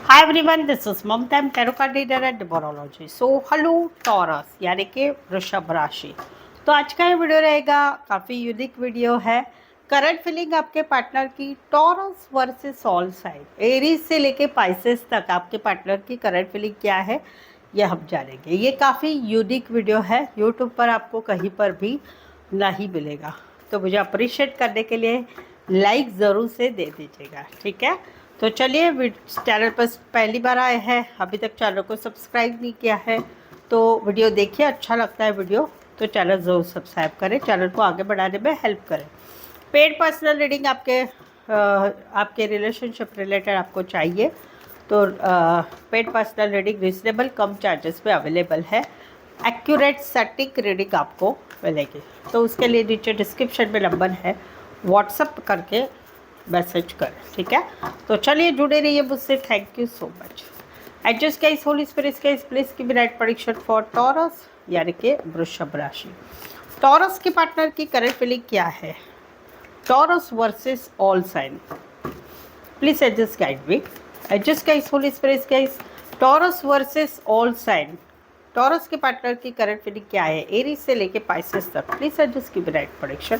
Hi everyone, this is Mamta, I am tarot card reader and numerology. So hello Taurus यानी कि वृषभ राशि। तो आज का ये वीडियो रहेगा, काफ़ी यूनिक वीडियो है। करंट फीलिंग आपके पार्टनर की Taurus versus all sign, Aries से लेके पाइसेस तक आपके पार्टनर की करंट फीलिंग क्या है ये हम जानेंगे। ये काफ़ी यूनिक वीडियो है, यूट्यूब पर आपको कहीं पर भी नहीं मिलेगा। तो मुझे अप्रिशिएट करने के लिए लाइक ज़रूर से दे दीजिएगा, ठीक है। तो चलिए, चैनल पर पहली बार आए हैं, अभी तक चैनल को सब्सक्राइब नहीं किया है तो वीडियो देखिए, अच्छा लगता है वीडियो तो चैनल ज़रूर सब्सक्राइब करें, चैनल को आगे बढ़ाने में हेल्प करें। पेड पर्सनल रीडिंग आपके रिलेशनशिप रिलेटेड आपको चाहिए तो पेड पर्सनल रीडिंग रिजनेबल कम चार्जेस पे अवेलेबल है। एक्यूरेट सटीक रीडिंग आपको मिलेगी। तो उसके लिए नीचे डिस्क्रिप्शन में नंबर है, व्हाट्सअप करके मैसेज करें, ठीक है। तो चलिए जुड़े रहिए मुझसे। Thank you so much. Adjust guys, holy spirit guys, please give me right prediction for taurus यानी कि वृषभ राशि। टॉरस के पार्टनर की करंट फीलिंग क्या है? Taurus versus all sign, please adjust guide me. Adjust guys, holy spirit guys, Taurus versus all sign. Taurus के partner की करंट फीलिंग क्या है एरीज से लेके पाइसेस तक? Please adjust give me right prediction.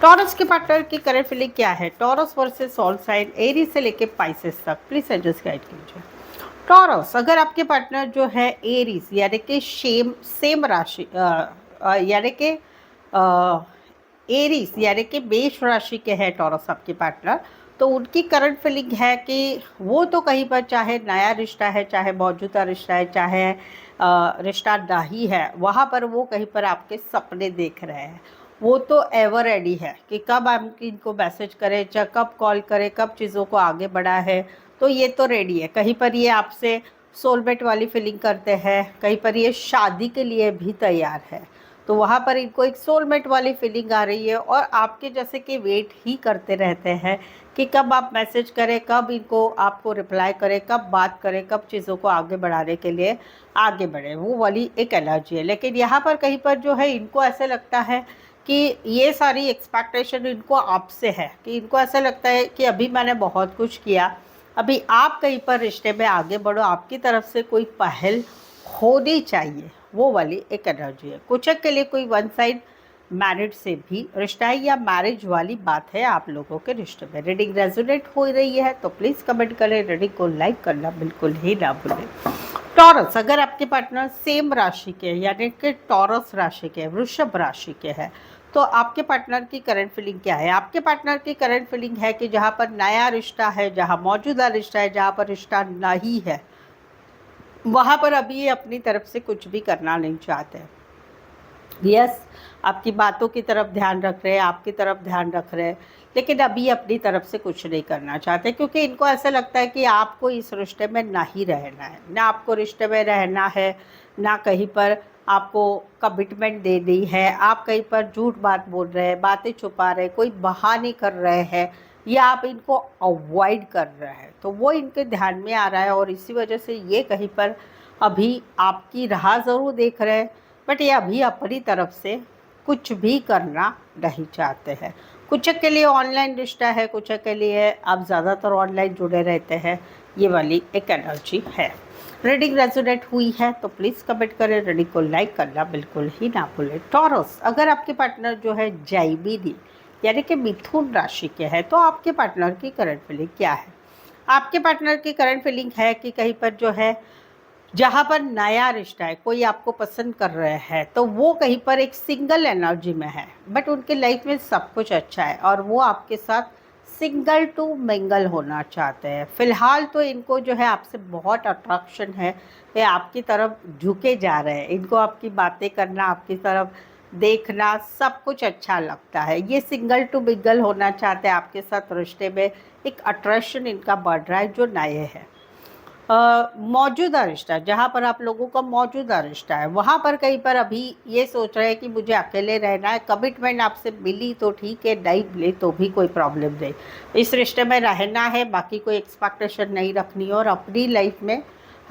Taurus के पार्टनर की current feeling क्या है? Taurus versus all sign, Aries से लेके पाइसेस तक। प्लीज एडजस्ट गाइड कीजिए। टॉरस, अगर आपके पार्टनर जो है एरीज यानी कि सेम राशि यानी कि एरीज यानी कि मेष राशि के हैं टॉरस आपके पार्टनर, तो उनकी करंट फीलिंग है कि वो तो कहीं पर, चाहे नया रिश्ता है, चाहे मौजूदा रिश्ता है, चाहे रिश्ता नहीं है, वहाँ पर वो कहीं पर आपके सपने देख रहे हैं। वो तो एवर रेडी है कि कब हम इनको मैसेज करें, चाहे कब कॉल करें, कब चीज़ों को आगे बढ़ा है, तो ये तो रेडी है। कहीं पर ये आपसे सोलमेट वाली फीलिंग करते हैं, कहीं पर ये शादी के लिए भी तैयार है। तो वहाँ पर इनको एक सोलमेट वाली फीलिंग आ रही है और आपके जैसे कि वेट ही करते रहते हैं कि कब आप मैसेज करें, कब इनको आपको रिप्लाई करें, कब बात करें, कब चीज़ों को आगे बढ़ाने के लिए आगे बढ़े, वो वाली एक एनर्जी है। लेकिन यहाँ पर कहीं पर जो है इनको ऐसे लगता है कि ये सारी एक्सपेक्टेशन इनको आपसे है, कि इनको ऐसा लगता है कि अभी मैंने बहुत कुछ किया, अभी आप कहीं पर रिश्ते में आगे बढ़ो, आपकी तरफ से कोई पहल होनी चाहिए, वो वाली एक एनर्जी है। कुछ के लिए कोई वन साइड मैरिज से भी रिश्ता है या मैरिज वाली बात है आप लोगों के रिश्ते में। रीडिंग रेजोनेट हो रही है तो प्लीज़ कमेंट करें, रीडिंग को लाइक करना बिल्कुल ही ना भूलें। टॉरस, अगर आपके पार्टनर सेम राशि के यानी कि टॉरस राशि के, वृषभ राशि के हैं, तो आपके पार्टनर की करंट फीलिंग क्या है? आपके पार्टनर की करंट फीलिंग है कि जहाँ पर नया रिश्ता है, जहाँ मौजूदा रिश्ता है, जहाँ पर रिश्ता नहीं है, वहाँ पर अभी ये अपनी तरफ से कुछ भी करना नहीं चाहते। यस, आपकी बातों की तरफ ध्यान रख रहे हैं, आपकी तरफ ध्यान रख रहे हैं, लेकिन अभी अपनी तरफ से कुछ नहीं करना चाहते, क्योंकि इनको ऐसा लगता है कि आपको इस रिश्ते में नहीं रहना है, ना आपको रिश्ते में रहना है, ना कहीं पर आपको कमिटमेंट देनी है। आप कहीं पर झूठ बात बोल रहे हैं, बातें छुपा रहे हैं, कोई बहाने कर रहे हैं, या आप इनको अवॉइड कर रहे हैं, तो वो इनके ध्यान में आ रहा है और इसी वजह से ये कहीं पर अभी आपकी राह ज़रूर देख रहे हैं, बट ये अभी अपनी तरफ से कुछ भी करना नहीं चाहते हैं। कुछ के लिए ऑनलाइन रिश्ता है, कुछ के लिए आप ज़्यादातर ऑनलाइन जुड़े रहते हैं, ये वाली एक एनर्जी है। रीडिंग रेजोनेट हुई है तो प्लीज़ कमेंट करें, रीडिंग को लाइक करना बिल्कुल ही ना भूलें। टॉरस, अगर आपके पार्टनर जो है जैमिनी यानी कि मिथुन राशि के हैं, तो आपके पार्टनर की करंट फीलिंग क्या है? आपके पार्टनर की करंट फीलिंग है कि कहीं पर जो है, जहाँ पर नया रिश्ता है, कोई आपको पसंद कर रहे हैं, तो वो कहीं पर एक सिंगल एनर्जी में है, बट उनके लाइफ में सब कुछ अच्छा है और वो आपके साथ सिंगल टू मिंगल होना चाहते हैं। फ़िलहाल तो इनको जो है आपसे बहुत अट्रैक्शन है, ये आपकी तरफ झुके जा रहे हैं, इनको आपकी बातें करना, आपकी तरफ देखना सब कुछ अच्छा लगता है। ये सिंगल टू मिंगल होना चाहते हैं आपके साथ रिश्ते में, एक अट्रैक्शन इनका बढ़ रहा है जो नए है। मौजूदा रिश्ता, जहाँ पर आप लोगों का मौजूदा रिश्ता है, वहाँ पर कहीं पर अभी ये सोच रहे हैं कि मुझे अकेले रहना है, कमिटमेंट आपसे मिली तो ठीक है, नहीं मिली तो भी कोई प्रॉब्लम नहीं, इस रिश्ते में रहना है, बाकी कोई एक्सपेक्टेशन नहीं रखनी और अपनी लाइफ में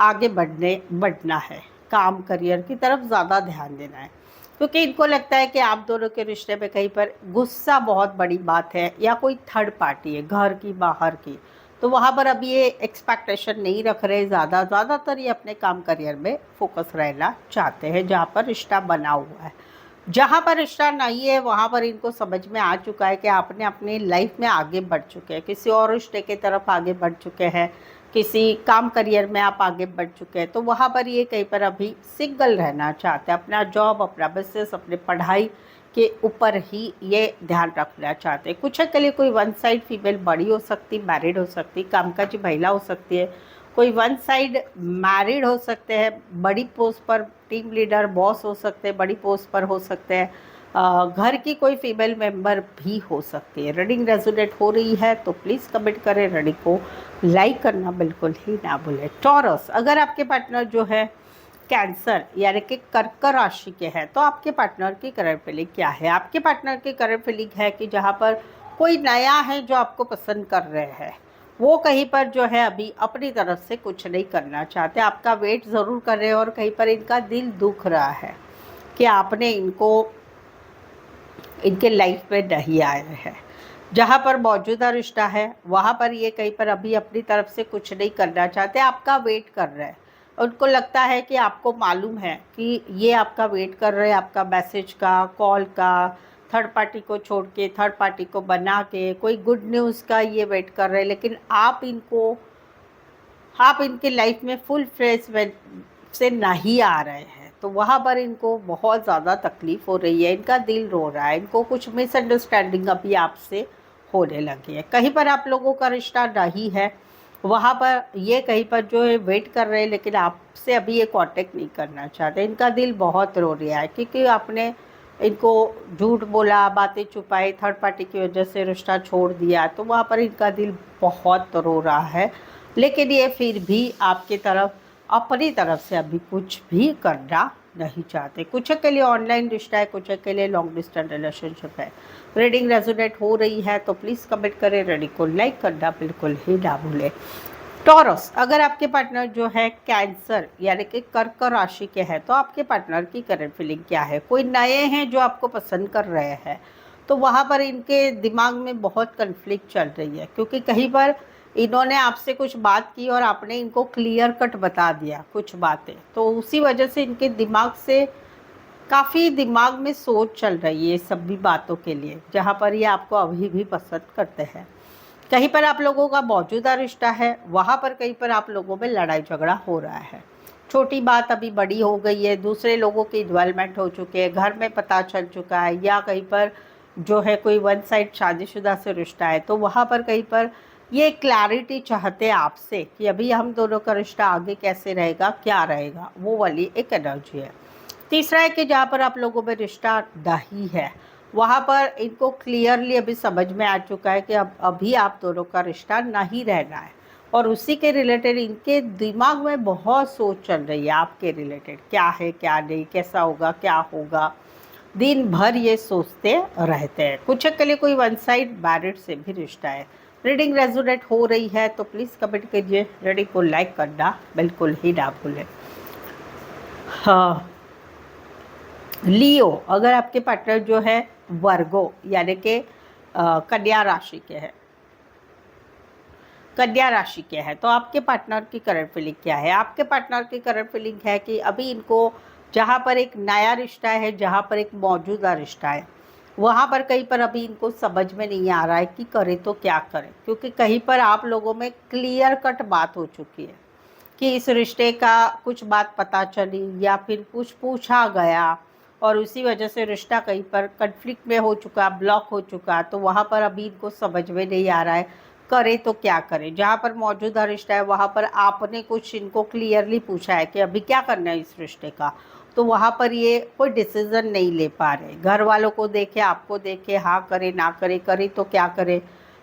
आगे बढ़ना है, काम करियर की तरफ ज़्यादा ध्यान देना है। क्योंकि इनको लगता है कि आप दोनों के रिश्ते में कहीं पर गुस्सा बहुत बड़ी बात है, या कोई थर्ड पार्टी है घर की बाहर की, तो वहाँ पर अभी ये एक्सपेक्टेशन नहीं रख रहे ज़्यादातर ये अपने काम करियर में फोकस रहना चाहते हैं, जहाँ पर रिश्ता बना हुआ है। जहाँ पर रिश्ता नहीं है वहाँ पर इनको समझ में आ चुका है कि आपने अपनी लाइफ में आगे बढ़ चुके हैं, किसी और रिश्ते की तरफ आगे बढ़ चुके हैं, किसी काम करियर में आप आगे बढ़ चुके हैं। तो वहाँ पर ये कहीं पर अभी सिंगल रहना चाहते हैं, अपना जॉब, अपना बिजनेस, अपनी पढ़ाई के ऊपर ही ये ध्यान रखना चाहते हैं। कुछ के लिए कोई वन साइड फीमेल बड़ी हो सकती, मैरिड हो सकती, कामकाजी महिला हो सकती है, कोई वन साइड मैरिड हो सकते हैं, बड़ी पोस्ट पर टीम लीडर बॉस हो सकते हैं, बड़ी पोस्ट पर हो सकते हैं, घर की कोई फीमेल मेंबर भी हो सकती है। रीडिंग रेजोनेट हो रही है तो प्लीज़ कमेंट करें, रीडिंग को लाइक करना बिल्कुल ही ना भूलें। टॉरस, अगर आपके पार्टनर जो है कैंसर यानी कि कर्क राशि के हैं तो आपके पार्टनर की करंट फीलिंग क्या है? आपके पार्टनर की करंट फीलिंग है कि जहाँ पर कोई नया है जो आपको पसंद कर रहे हैं, वो कहीं पर जो है अभी अपनी तरफ से कुछ नहीं करना चाहते, आपका वेट ज़रूर कर रहे हैं और कहीं पर इनका दिल दुख रहा है कि आपने इनको इनके लाइफ में नहीं आए हैं। जहाँ पर मौजूदा रिश्ता है वहाँ पर ये कहीं पर अभी अपनी तरफ से कुछ नहीं करना चाहते, आपका वेट कर रहे हैं। उनको लगता है कि आपको मालूम है कि ये आपका वेट कर रहे हैं, आपका मैसेज का, कॉल का, थर्ड पार्टी को छोड़ के, थर्ड पार्टी को बना के कोई गुड न्यूज़ का ये वेट कर रहे हैं, लेकिन आप इनके लाइफ में फुल फ्रेश से नहीं आ रहे हैं। तो वहाँ पर इनको बहुत ज़्यादा तकलीफ़ हो रही है, इनका दिल रो रहा है, इनको कुछ मिसअंडरस्टैंडिंग अभी आपसे होने लगी है। कहीं पर आप लोगों का रिश्ता नहीं है, वहाँ पर ये कहीं पर जो है वेट कर रहे हैं, लेकिन आपसे अभी ये कांटेक्ट नहीं करना चाहते। इनका दिल बहुत रो रहा है क्योंकि आपने इनको झूठ बोला, बातें छुपाई, थर्ड पार्टी की वजह से रिश्ता छोड़ दिया, तो वहाँ पर इनका दिल बहुत रो रहा है। लेकिन ये फिर भी आपकी तरफ अपनी तरफ से अभी कुछ भी करना नहीं चाहते। कुछ के लिए ऑनलाइन रिश्ता है, कुछ के लिए लॉन्ग डिस्टेंस रिलेशनशिप है। रीडिंग रेजोनेट हो रही है तो प्लीज़ कमेंट करें, रीडिंग को लाइक करना बिल्कुल ही ना भूलें। टॉरस, अगर आपके पार्टनर जो है कैंसर यानी कि कर्क राशि के हैं तो आपके पार्टनर की करंट फीलिंग क्या है? कोई नए हैं जो आपको पसंद कर रहे हैं, तो वहाँ पर इनके दिमाग में बहुत कन्फ्लिक्ट चल रही है क्योंकि कहीं पर इन्होंने आपसे कुछ बात की और आपने इनको क्लियर कट बता दिया कुछ बातें, तो उसी वजह से इनके दिमाग से काफ़ी दिमाग में सोच चल रही है सभी बातों के लिए, जहाँ पर ये आपको अभी भी पसंद करते हैं। कहीं पर आप लोगों का मौजूदा रिश्ता है, वहाँ पर कहीं पर आप लोगों में लड़ाई झगड़ा हो रहा है, छोटी बात अभी बड़ी हो गई है, दूसरे लोगों की इन्वॉल्वमेंट हो चुके हैं, घर में पता चल चुका है, या कहीं पर जो है कोई वन साइड शादीशुदा से रिश्ता है, तो वहाँ पर कहीं पर ये क्लैरिटी चाहते हैं आपसे कि अभी हम दोनों का रिश्ता आगे कैसे रहेगा, क्या रहेगा, वो वाली एक एनर्जी है। तीसरा है कि जहाँ पर आप लोगों में रिश्ता नहीं है, वहाँ पर इनको क्लियरली अभी समझ में आ चुका है कि अब अभी आप दोनों का रिश्ता नहीं रहना है, और उसी के रिलेटेड इनके दिमाग में बहुत सोच चल रही है आपके रिलेटेड, क्या है क्या नहीं, कैसा होगा क्या होगा, दिन भर ये सोचते रहते हैं। कुछ के लिए कोई वन साइड मैरिड से भी रिश्ता है। रीडिंग रेजोनेट हो रही है तो प्लीज़ कमेंट कीजिए, रीडिंग को लाइक करना बिल्कुल ही ना भूलें। हाँ, लियो, अगर आपके पार्टनर जो है वर्गो यानी कि कन्या राशि के हैं, कन्या राशि के हैं, तो आपके पार्टनर की करंट फीलिंग क्या है? आपके पार्टनर की करंट फीलिंग है कि अभी इनको जहाँ पर एक नया रिश्ता है, जहाँ पर एक मौजूदा रिश्ता है, वहाँ पर कहीं पर अभी इनको समझ में नहीं आ रहा है कि करें तो क्या करें, क्योंकि कहीं पर आप लोगों में क्लियर कट बात हो चुकी है कि इस रिश्ते का कुछ बात पता चली या फिर कुछ पूछा गया और उसी वजह से रिश्ता कहीं पर कन्फ्लिक्ट में हो चुका, ब्लॉक हो चुका, तो वहाँ पर अभी इनको समझ में नहीं आ रहा है करें तो क्या करें। जहाँ पर मौजूदा रिश्ता है वहाँ पर आपने कुछ इनको क्लियरली पूछा है कि अभी क्या करना है इस रिश्ते का, तो वहाँ पर ये कोई डिसीज़न नहीं ले पा रहे। घर वालों को देखे, आपको देखे, हाँ करे ना करे, करे तो क्या करे,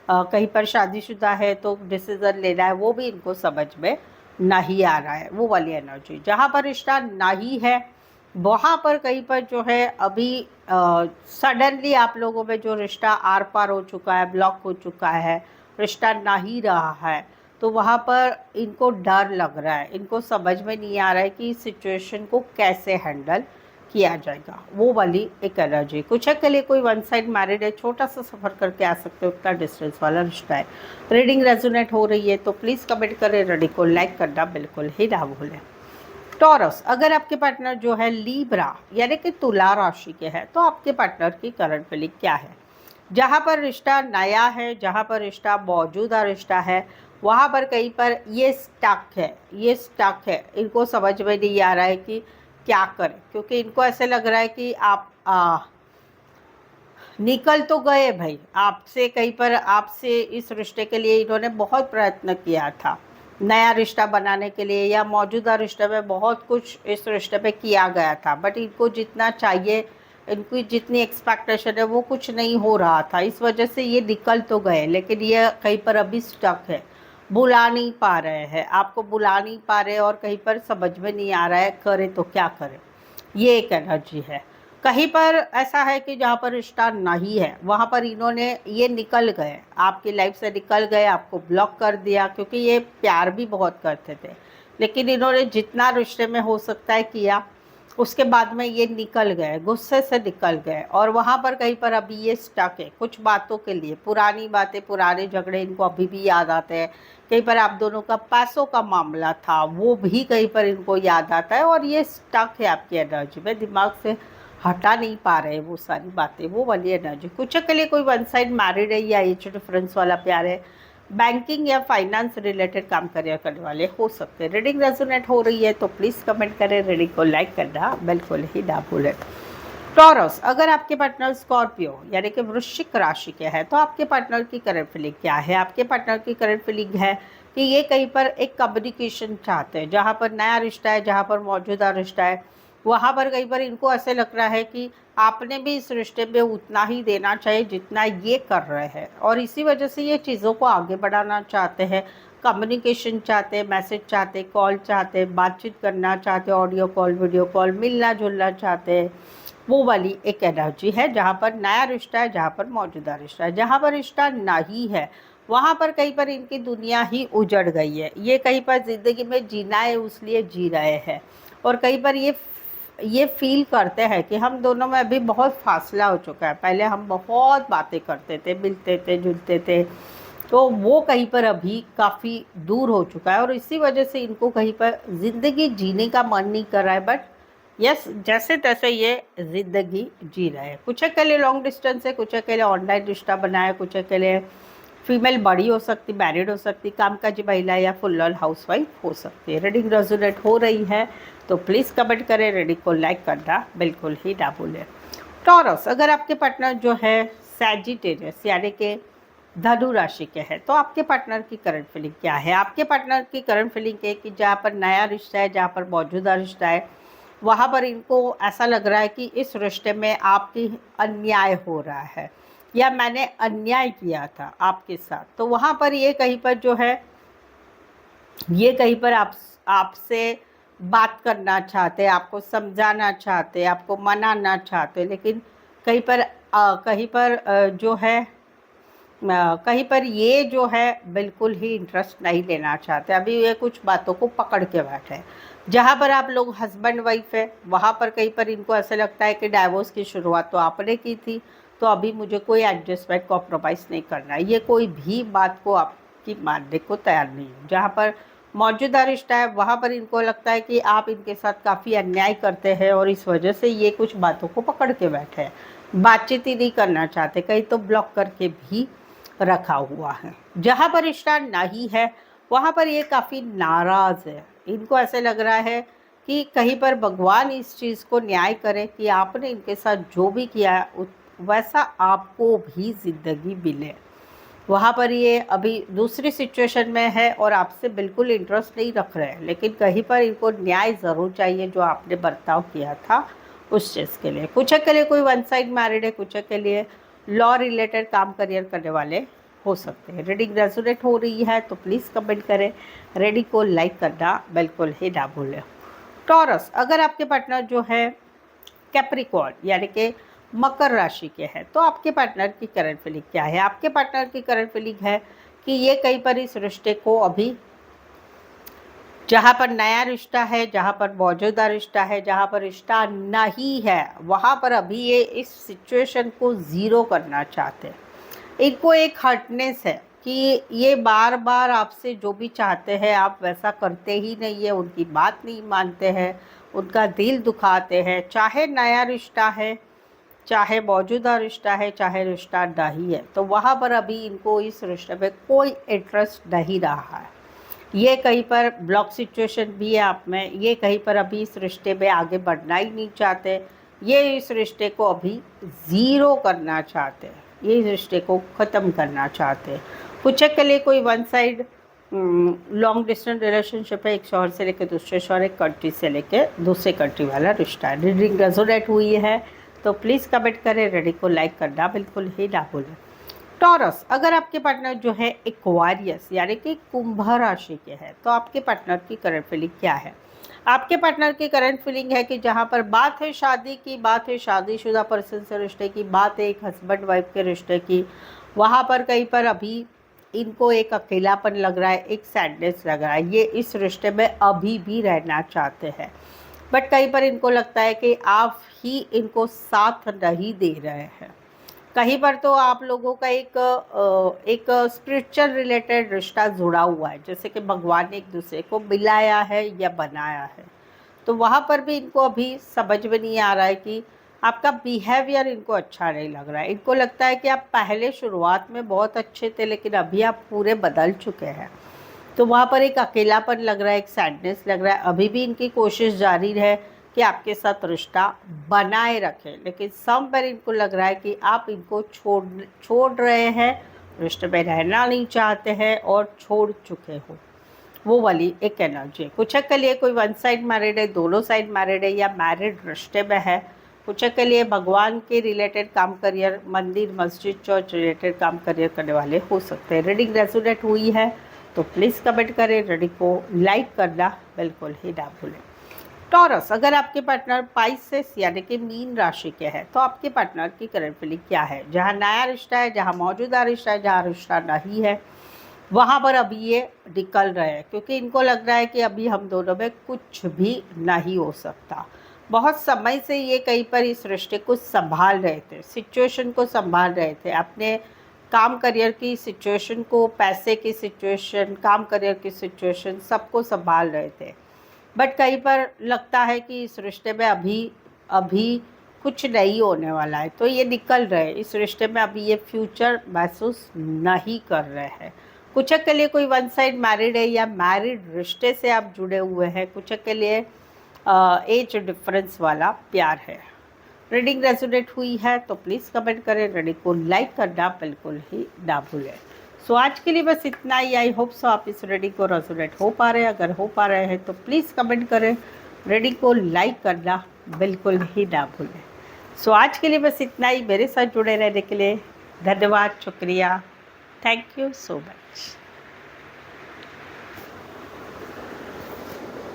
कहीं पर शादीशुदा है तो डिसीज़न लेना है, वो भी इनको समझ में नहीं आ रहा है, वो वाली एनर्जी। जहाँ पर रिश्ता नहीं है वहाँ पर कहीं पर जो है अभी सडनली आप लोगों में जो रिश्ता आर पार हो चुका है, ब्लॉक हो चुका है, रिश्ता नहीं रहा है, तो वहाँ पर इनको डर लग रहा है, इनको समझ में नहीं आ रहा है कि इस सिचुएशन को कैसे हैंडल किया जाएगा, वो वाली एक एनर्जी। कुछ के लिए कोई वन साइड मैरिड है, छोटा सा सफ़र करके आ सकते हो, उतना डिस्टेंस वाला रिश्ता है। रीडिंग रेजोनेट हो रही है तो प्लीज़ कमेंट करें, रीडिंग को लाइक करना बिल्कुल ही ना भूलें। टॉरस, अगर आपके पार्टनर जो है लीब्रा यानी कि तुला राशि के हैं, तो आपके पार्टनर की करंट फीलिंग क्या है? जहाँ पर रिश्ता नया है, जहाँ पर रिश्ता मौजूदा रिश्ता है, वहाँ पर कहीं पर ये स्टक है, ये स्टक है। इनको समझ में नहीं आ रहा है कि क्या करें, क्योंकि इनको ऐसे लग रहा है कि आप निकल तो गए भाई आपसे, कहीं पर आपसे इस रिश्ते के लिए इन्होंने बहुत प्रयत्न किया था, नया रिश्ता बनाने के लिए, या मौजूदा रिश्ते में बहुत कुछ इस रिश्ते में किया गया था, बट इनको जितना चाहिए, इनकी जितनी एक्सपेक्टेशन है वो कुछ नहीं हो रहा था। इस वजह से ये निकल तो गए, लेकिन ये कहीं पर अभी स्टक है, बुला नहीं पा रहे हैं, आपको बुला नहीं पा रहे, और कहीं पर समझ में नहीं आ रहा है करें तो क्या करें। ये एक एनर्जी है। कहीं पर ऐसा है कि जहाँ पर रिश्ता नहीं है, वहाँ पर इन्होंने ये निकल गए, आपकी लाइफ से निकल गए, आपको ब्लॉक कर दिया, क्योंकि ये प्यार भी बहुत करते थे, लेकिन इन्होंने जितना रिश्ते में हो सकता है किया, उसके बाद में ये निकल गए, गुस्से से निकल गए, और वहाँ पर कहीं पर अभी ये स्टक है कुछ बातों के लिए। पुरानी बातें, पुराने झगड़े इनको अभी भी याद आते हैं। कहीं पर आप दोनों का पैसों का मामला था, वो भी कहीं पर इनको याद आता है, और ये स्टक है आपकी एनर्जी में, दिमाग से हटा नहीं पा रहे वो सारी बातें, वो वाली एनर्जी। कुछ के लिए कोई वन साइड मैरिड है या एज डिफरेंस वाला प्यार है, बैंकिंग या फाइनेंस रिलेटेड काम करने वाले हो सकते हैं। रीडिंग रेजोनेट हो रही है तो प्लीज़ कमेंट करें, रीडिंग को लाइक करना बिल्कुल ही ना भूलें। टॉरस, अगर आपके पार्टनर स्कॉर्पियो यानी कि वृश्चिक राशि के हैं, तो आपके पार्टनर की करंट फीलिंग क्या है? आपके पार्टनर की करंट फीलिंग है कि ये कहीं पर एक कम्युनिकेशन चाहते हैं, जहाँ पर नया रिश्ता है, जहाँ पर मौजूदा रिश्ता है, वहाँ पर कहीं पर इनको ऐसे लग रहा है कि आपने भी इस रिश्ते में उतना ही देना चाहिए जितना ये कर रहे हैं, और इसी वजह से ये चीज़ों को आगे बढ़ाना चाहते हैं, कम्युनिकेशन चाहते हैं, मैसेज चाहते हैं, कॉल चाहते हैं, बातचीत करना चाहते हैं, ऑडियो कॉल, वीडियो कॉल, मिलना जुलना चाहते हैं। वो वाली एक एनर्जी है जहाँ पर नया रिश्ता है, जहाँ पर मौजूदा रिश्ता है। जहाँ पर रिश्ता नहीं है, वहाँ पर कहीं पर इनकी दुनिया ही उजड़ गई है। ये कहीं पर ज़िंदगी में जीना है इसलिए जी रहे हैं, और कहीं पर ये फील करते हैं कि हम दोनों में अभी बहुत फासला हो चुका है। पहले हम बहुत बातें करते थे, मिलते थे, जुलते थे, तो वो कहीं पर अभी काफ़ी दूर हो चुका है, और इसी वजह से इनको कहीं पर ज़िंदगी जीने का मन नहीं कर रहा है, बट यस जैसे तैसे ये ज़िंदगी जी रहे हैं। कुछ के लिए लॉन्ग डिस्टेंस है, कुछ के लिए ऑनलाइन रिश्ता बना है, कुछ के लिए फीमेल बड़ी हो सकती, मैरिड हो सकती, कामकाजी महिला या फुल ऑन हाउसवाइफ हो सकती है। रीडिंग रेजोनेट हो रही है तो प्लीज़ कमेंट करें, रीडिंग को लाइक करना बिल्कुल ही ना भूलें। टॉरस, अगर आपके पार्टनर जो है सैजिटेरियस यानी कि धनु राशि के हैं, तो आपके पार्टनर की करंट फीलिंग क्या है? आपके पार्टनर की करंट फीलिंग है कि जहाँ पर नया रिश्ता है, जहाँ पर मौजूदा रिश्ता है, वहाँ पर इनको ऐसा लग रहा है कि इस रिश्ते में आपकी अन्याय हो रहा है, या मैंने अन्याय किया था आपके साथ। तो वहाँ पर ये कहीं पर जो है, ये कहीं पर आपसे बात करना चाहते हैं, आपको समझाना चाहते हैं, आपको मनाना चाहते हैं, लेकिन कहीं पर जो है कहीं पर ये जो है बिल्कुल ही इंटरेस्ट नहीं लेना चाहते। अभी ये कुछ बातों को पकड़ के बैठे हैं। जहाँ पर आप लोग हस्बैंड वाइफ है, वहाँ पर कहीं पर इनको ऐसा लगता है कि डाइवोर्स की शुरुआत तो आपने की थी, तो अभी मुझे कोई एडजस्टमेंट, कॉम्प्रोमाइज़ नहीं करना है। ये कोई भी बात को आपकी मानने को तैयार नहीं है। जहाँ पर मौजूदा रिश्ता है, वहाँ पर इनको लगता है कि आप इनके साथ काफ़ी अन्याय करते हैं, और इस वजह से ये कुछ बातों को पकड़ के बैठे हैं, बातचीत ही नहीं करना चाहते, कहीं तो ब्लॉक करके भी रखा हुआ है। जहाँ पर रिश्ता नहीं है, वहाँ पर ये काफ़ी नाराज़ है। इनको ऐसे लग रहा है कि कहीं पर भगवान इस चीज़ को न्याय करे कि आपने इनके साथ जो भी किया है वैसा आपको भी ज़िंदगी मिले। वहाँ पर ये अभी दूसरी सिचुएशन में है और आपसे बिल्कुल इंटरेस्ट नहीं रख रहे हैं, लेकिन कहीं पर इनको न्याय ज़रूर चाहिए जो आपने बर्ताव किया था उस चीज़ के लिए। कुछ के लिए कोई वन साइड मैरिड है, कुछ के लिए लॉ रिलेटेड काम करियर करने वाले हो सकते हैं। रीडिंग रेजोनेट हो रही है तो प्लीज़ कमेंट करें, रीडिंग को लाइक करना बिल्कुल ही ना भूलें। टॉरस, अगर आपके पार्टनर जो है कैप्रिकॉर्न यानी कि मकर राशि के हैं, तो आपके पार्टनर की करंट फीलिंग क्या है? आपके पार्टनर की करंट फीलिंग है कि ये कहीं पर इस रिश्ते को अभी जहाँ पर नया रिश्ता है, जहाँ पर मौजूदा रिश्ता है, जहाँ पर रिश्ता नहीं है, वहाँ पर अभी ये इस सिचुएशन को ज़ीरो करना चाहते हैं। इनको एक हर्टनेस है कि ये बार बार आपसे जो भी चाहते हैं आप वैसा करते ही नहीं है, उनकी बात नहीं मानते हैं, उनका दिल दुखाते हैं। चाहे नया रिश्ता है, चाहे मौजूदा रिश्ता है, चाहे रिश्ता नहीं है, तो वहाँ पर अभी इनको इस रिश्ते में कोई इंटरेस्ट नहीं रहा है। ये कहीं पर ब्लॉक सिचुएशन भी है आप में, ये कहीं पर अभी इस रिश्ते में आगे बढ़ना ही नहीं चाहते, ये इस रिश्ते को अभी ज़ीरो करना चाहते हैं, ये इस रिश्ते को ख़त्म करना चाहते हैं। कुछ के लिए कोई one side long distance relationship है, एक शहर से लेकर दूसरे शहर, एक कंट्री से लेकर दूसरे कंट्री वाला रिश्ता है। रीडिंग रेजोनेट हुई है तो प्लीज़ कमेंट करें, रीडिंग को लाइक करना बिल्कुल ही ना भूलें। टॉरस, अगर आपके पार्टनर जो है एक्वारियस यानी कि कुंभ राशि के हैं, तो आपके पार्टनर की करंट फीलिंग क्या है? आपके पार्टनर की करंट फीलिंग है कि जहाँ पर बात है शादी की, बात है शादीशुदा पर्सन से रिश्ते की, बात है एक हस्बैंड वाइफ के रिश्ते की, वहाँ पर कहीं पर अभी इनको एक अकेलापन लग रहा है, एक सैडनेस लग रहा है। ये इस रिश्ते में अभी भी रहना चाहते हैं, बट कहीं पर इनको लगता है कि आप ही इनको साथ नहीं दे रहे हैं। कहीं पर तो आप लोगों का एक स्पिरिचुअल रिलेटेड रिश्ता जुड़ा हुआ है, जैसे कि भगवान ने एक दूसरे को मिलाया है या बनाया है। तो वहाँ पर भी इनको अभी समझ में नहीं आ रहा है कि आपका बिहेवियर इनको अच्छा नहीं लग रहा है। इनको लगता है कि आप पहले शुरुआत में बहुत अच्छे थे, लेकिन अभी आप पूरे बदल चुके हैं। तो वहाँ पर एक अकेलापन लग रहा है, एक सैडनेस लग रहा है। अभी भी इनकी कोशिश जारी है कि आपके साथ रिश्ता बनाए रखें, लेकिन समवेयर इनको लग रहा है कि आप इनको छोड़ रहे हैं, रिश्ते में रहना नहीं चाहते हैं और छोड़ चुके हो। वो वाली एक एनर्जी है। कुछ के लिए कोई वन साइड मैरिड है, दोनों साइड मैरिड है या मैरिड रिश्ते में है। कुछ के लिए भगवान के रिलेटेड काम, करियर, मंदिर, मस्जिद, चर्च रिलेटेड काम, करियर करने वाले हो सकते हैं। रीडिंग रेजोनेट हुई है तो प्लीज़ कमेंट करें, रीडिंग को लाइक करना बिल्कुल ही ना भूलें। टॉरस, अगर आपके पार्टनर पाइसेस यानी कि मीन राशि के हैं, तो आपके पार्टनर की करंट फीलिंग क्या है? जहाँ नया रिश्ता है, जहाँ मौजूदा रिश्ता है, जहाँ रिश्ता नहीं है, वहाँ पर अभी ये निकल रहे हैं, क्योंकि इनको लग रहा है कि अभी हम दोनों में कुछ भी नहीं हो सकता। बहुत समय से ये कहीं पर इस रिश्ते को संभाल रहे थे, सिचुएशन को संभाल रहे थे, अपने काम करियर की सिचुएशन को, पैसे की सिचुएशन, काम करियर की सिचुएशन, सबको संभाल रहे थे। बट कहीं पर लगता है कि इस रिश्ते में अभी कुछ नहीं होने वाला है, तो ये निकल रहे हैं इस रिश्ते में। अभी ये फ्यूचर महसूस नहीं कर रहे हैं। कुछ के लिए कोई वन साइड मैरिड है या मैरिड रिश्ते से आप जुड़े हुए हैं। कुछ के लिए एज डिफरेंस वाला प्यार है। रीडिंग रेजोनेट हुई है तो प्लीज़ कमेंट करें, रीडिंग को लाइक करना बिल्कुल ही ना भूलें। सो आज के लिए बस इतना ही। आई होप सो आप इस रीडिंग को रेजोनेट हो पा रहे हैं। अगर हो पा रहे हैं तो प्लीज़ कमेंट करें, रीडिंग को लाइक करना बिल्कुल ही ना भूलें। सो आज के लिए बस इतना ही। मेरे साथ जुड़े रहने के लिए धन्यवाद, शुक्रिया, थैंक यू सो मच।